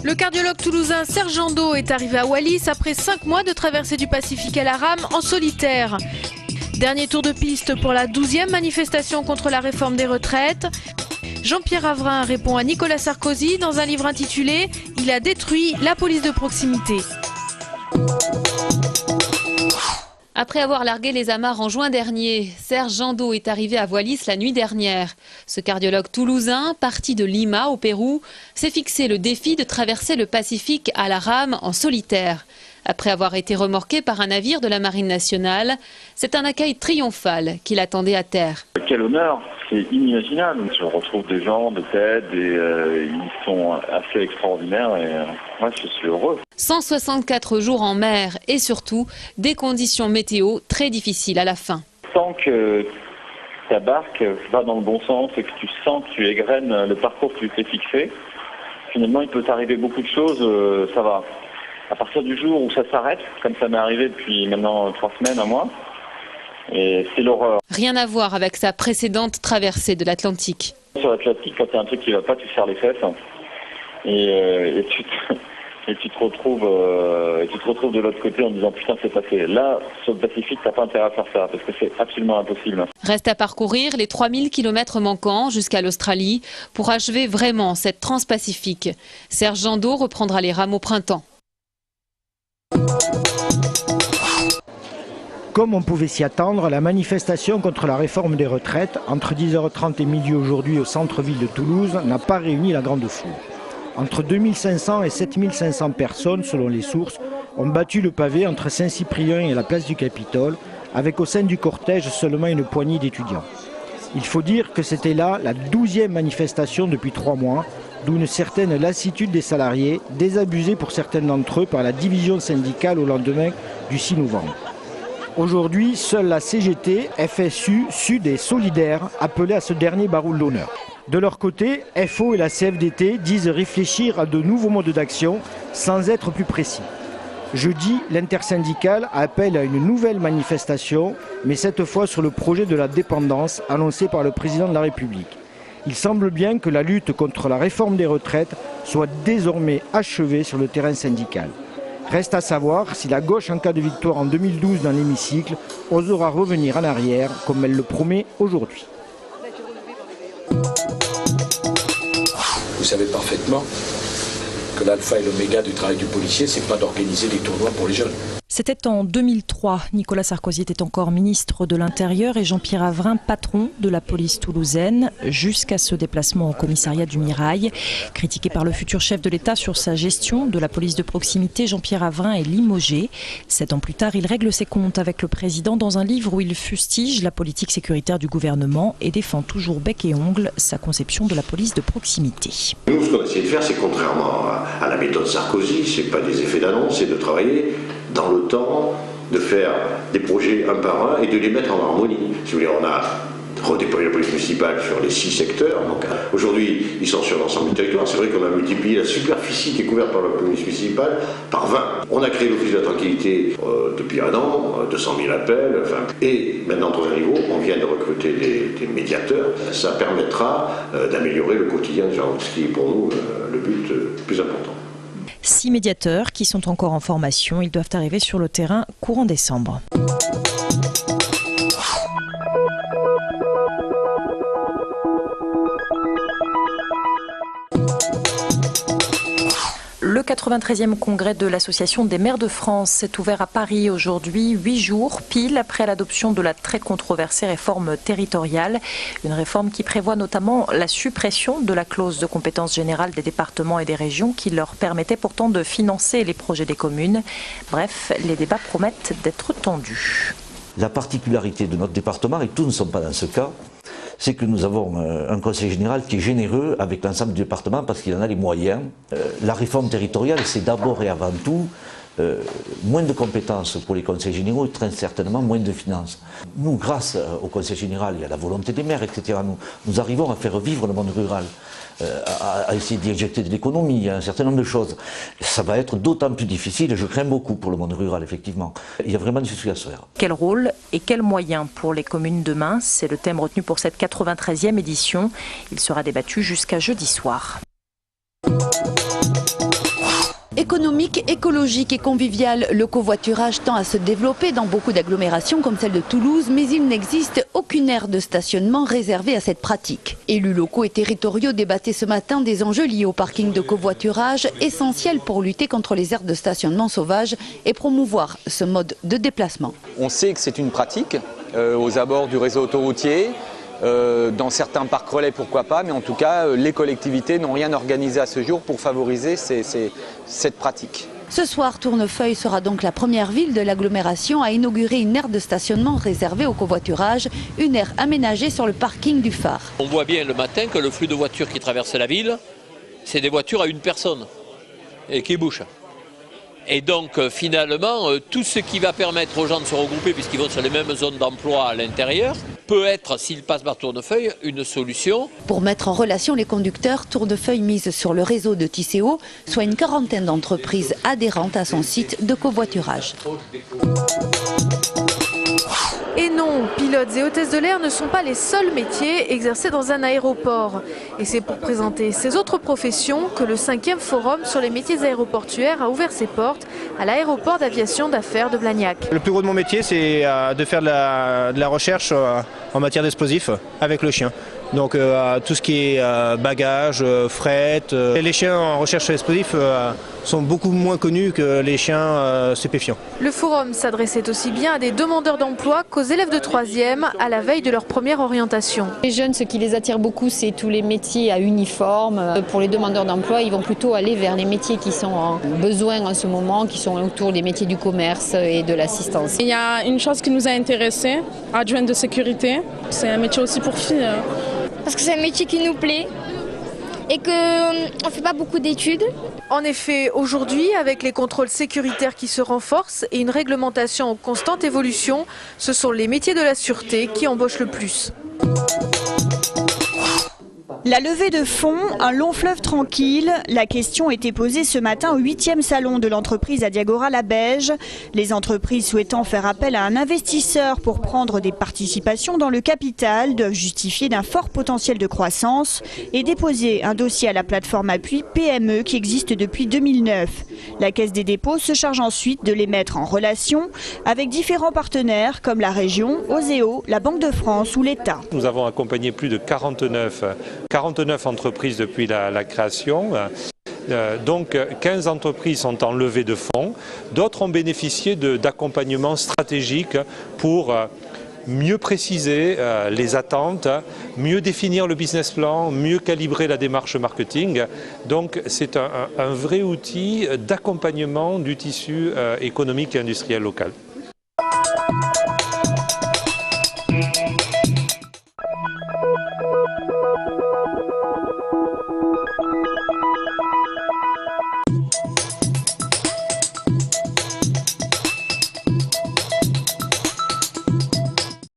Le cardiologue toulousain Serge Jandot est arrivé à Wallis après 5 mois de traversée du Pacifique à la rame en solitaire. Dernier tour de piste pour la 12e manifestation contre la réforme des retraites. Jean-Pierre Avrin répond à Nicolas Sarkozy dans un livre intitulé « Il a détruit la police de proximité ». Après avoir largué les amarres en juin dernier, Serge Jandot est arrivé à Wallis la nuit dernière. Ce cardiologue toulousain, parti de Lima au Pérou, s'est fixé le défi de traverser le Pacifique à la rame en solitaire. Après avoir été remorqué par un navire de la Marine nationale, c'est un accueil triomphal qui l'attendait à terre. Quel honneur, c'est inimaginable. Je retrouve des gens de tête et ils sont assez extraordinaires et moi je suis heureux. 164 jours en mer et surtout des conditions météo très difficiles à la fin. Tant que ta barque va dans le bon sens et que tu sens que tu égrènes le parcours que tu t'es fixé, finalement il peut t'arriver beaucoup de choses, ça va. À partir du jour où ça s'arrête, comme ça m'est arrivé depuis maintenant 3 semaines, un mois, et c'est l'horreur. Rien à voir avec sa précédente traversée de l'Atlantique. Sur l'Atlantique, quand il y a un truc qui ne va pas, tu serres les fesses et tu te retrouves de l'autre côté en disant putain c'est passé. Là, sur le Pacifique, t'as pas intérêt à faire ça parce que c'est absolument impossible. Reste à parcourir les 3000 km manquants jusqu'à l'Australie pour achever vraiment cette transpacifique. Serge Jandot reprendra les rames au printemps. Comme on pouvait s'y attendre, la manifestation contre la réforme des retraites, entre 10h30 et midi aujourd'hui au centre-ville de Toulouse, n'a pas réuni la grande foule. Entre 2500 et 7500 personnes, selon les sources, ont battu le pavé entre Saint-Cyprien et la place du Capitole, avec au sein du cortège seulement une poignée d'étudiants. Il faut dire que c'était là la 12e manifestation depuis 3 mois, d'où une certaine lassitude des salariés, désabusés pour certains d'entre eux par la division syndicale au lendemain du 6 novembre. Aujourd'hui, seule la CGT, FSU, Sud et Solidaires appelaient à ce dernier baroule d'honneur. De leur côté, FO et la CFDT disent réfléchir à de nouveaux modes d'action sans être plus précis. Jeudi, l'intersyndicale appelle à une nouvelle manifestation, mais cette fois sur le projet de la dépendance annoncé par le président de la République. Il semble bien que la lutte contre la réforme des retraites soit désormais achevée sur le terrain syndical. Reste à savoir si la gauche, en cas de victoire en 2012 dans l'hémicycle, osera revenir en arrière comme elle le promet aujourd'hui. Vous savez parfaitement que l'alpha et l'oméga du travail du policier, c'est pas d'organiser des tournois pour les jeunes. C'était en 2003. Nicolas Sarkozy était encore ministre de l'Intérieur et Jean-Pierre Avrin, patron de la police toulousaine, jusqu'à ce déplacement au commissariat du Mirail. Critiqué par le futur chef de l'État sur sa gestion de la police de proximité, Jean-Pierre Avrin est limogé. 7 ans plus tard, il règle ses comptes avec le président dans un livre où il fustige la politique sécuritaire du gouvernement et défend toujours bec et ongle sa conception de la police de proximité. Nous, ce qu'on a essayé de faire, c'est contrairement à la méthode Sarkozy, c'est pas des effets d'annonce, c'est de travailler dans le temps, de faire des projets un par un et de les mettre en harmonie. Si vous voulez, on a redéployé la police municipale sur les 6 secteurs. Donc aujourd'hui, ils sont sur l'ensemble du territoire. C'est vrai qu'on a multiplié la superficie qui est couverte par la police municipale par 20. On a créé l'Office de la tranquillité depuis 1 an, 200 000 appels. Et maintenant, dans un niveau, on vient de recruter des médiateurs. Ça permettra d'améliorer le quotidien des gens, ce qui est pour nous le but le plus important. 6 médiateurs qui sont encore en formation. Ils doivent arriver sur le terrain courant décembre. Le 93e congrès de l'Association des maires de France s'est ouvert à Paris aujourd'hui, 8 jours pile après l'adoption de la très controversée réforme territoriale. Une réforme qui prévoit notamment la suppression de la clause de compétence générale des départements et des régions qui leur permettait pourtant de financer les projets des communes. Bref, les débats promettent d'être tendus. La particularité de notre département, et tous ne sont pas dans ce cas, c'est que nous avons un conseil général qui est généreux avec l'ensemble du département parce qu'il en a les moyens. La réforme territoriale, c'est d'abord et avant tout moins de compétences pour les conseils généraux et très certainement moins de finances. Nous, grâce au conseil général et à la volonté des maires, etc., nous arrivons à faire vivre le monde rural, à essayer d'y injecter de l'économie, un certain nombre de choses. Ça va être d'autant plus difficile, et je crains beaucoup pour le monde rural, effectivement. Il y a vraiment des choses à se faire. Quel rôle et quels moyens pour les communes demain? C'est le thème retenu pour cette 93e édition. Il sera débattu jusqu'à jeudi soir. Économique, écologique et convivial, le covoiturage tend à se développer dans beaucoup d'agglomérations comme celle de Toulouse, mais il n'existe aucune aire de stationnement réservée à cette pratique. Élus locaux et territoriaux débattaient ce matin des enjeux liés au parking de covoiturage, essentiels pour lutter contre les aires de stationnement sauvages et promouvoir ce mode de déplacement. On sait que c'est une pratique aux abords du réseau autoroutier. Dans certains parcs relais, pourquoi pas, mais en tout cas, les collectivités n'ont rien organisé à ce jour pour favoriser cette pratique. Ce soir, Tournefeuille sera donc la première ville de l'agglomération à inaugurer une aire de stationnement réservée au covoiturage, une aire aménagée sur le parking du phare. On voit bien le matin que le flux de voitures qui traversent la ville, c'est des voitures à une personne et qui bougent. Et donc finalement, tout ce qui va permettre aux gens de se regrouper, puisqu'ils vont sur les mêmes zones d'emploi à l'intérieur, peut être, s'ils passent par Tournefeuille, une solution. Pour mettre en relation les conducteurs, Tournefeuille mise sur le réseau de Tisséo, soit une quarantaine d'entreprises adhérentes à son site de covoiturage. Et non, pilotes et hôtesses de l'air ne sont pas les seuls métiers exercés dans un aéroport. Et c'est pour présenter ces autres professions que le 5e forum sur les métiers aéroportuaires a ouvert ses portes à l'aéroport d'aviation d'affaires de Blagnac. Le plus gros de mon métier, c'est de faire de la recherche en matière d'explosifs avec le chien. Donc tout ce qui est bagages, fret. Les chiens en recherche explosifs sont beaucoup moins connus que les chiens stupéfiants. Le forum s'adressait aussi bien à des demandeurs d'emploi qu'aux élèves de 3e à la veille de leur première orientation. Les jeunes, ce qui les attire beaucoup, c'est tous les métiers à uniforme. Pour les demandeurs d'emploi, ils vont plutôt aller vers les métiers qui sont en besoin en ce moment, qui sont autour des métiers du commerce et de l'assistance. Il y a une chose qui nous a intéressés, adjointe de sécurité. C'est un métier aussi pour filles. Parce que c'est un métier qui nous plaît et qu'on ne fait pas beaucoup d'études. En effet, aujourd'hui, avec les contrôles sécuritaires qui se renforcent et une réglementation en constante évolution, ce sont les métiers de la sûreté qui embauchent le plus. La levée de fonds, un long fleuve tranquille. La question était posée ce matin au 8e salon de l'entreprise à Diagoras-la-Beige. Les entreprises souhaitant faire appel à un investisseur pour prendre des participations dans le capital doivent justifier d'un fort potentiel de croissance et déposer un dossier à la plateforme appui PME qui existe depuis 2009. La Caisse des dépôts se charge ensuite de les mettre en relation avec différents partenaires comme la région, Oseo, la Banque de France ou l'État. Nous avons accompagné plus de 49 entreprises depuis la création. Donc 15 entreprises sont en levée de fonds. D'autres ont bénéficié d'accompagnements stratégiques pour mieux préciser les attentes, mieux définir le business plan, mieux calibrer la démarche marketing. Donc c'est un vrai outil d'accompagnement du tissu économique et industriel local.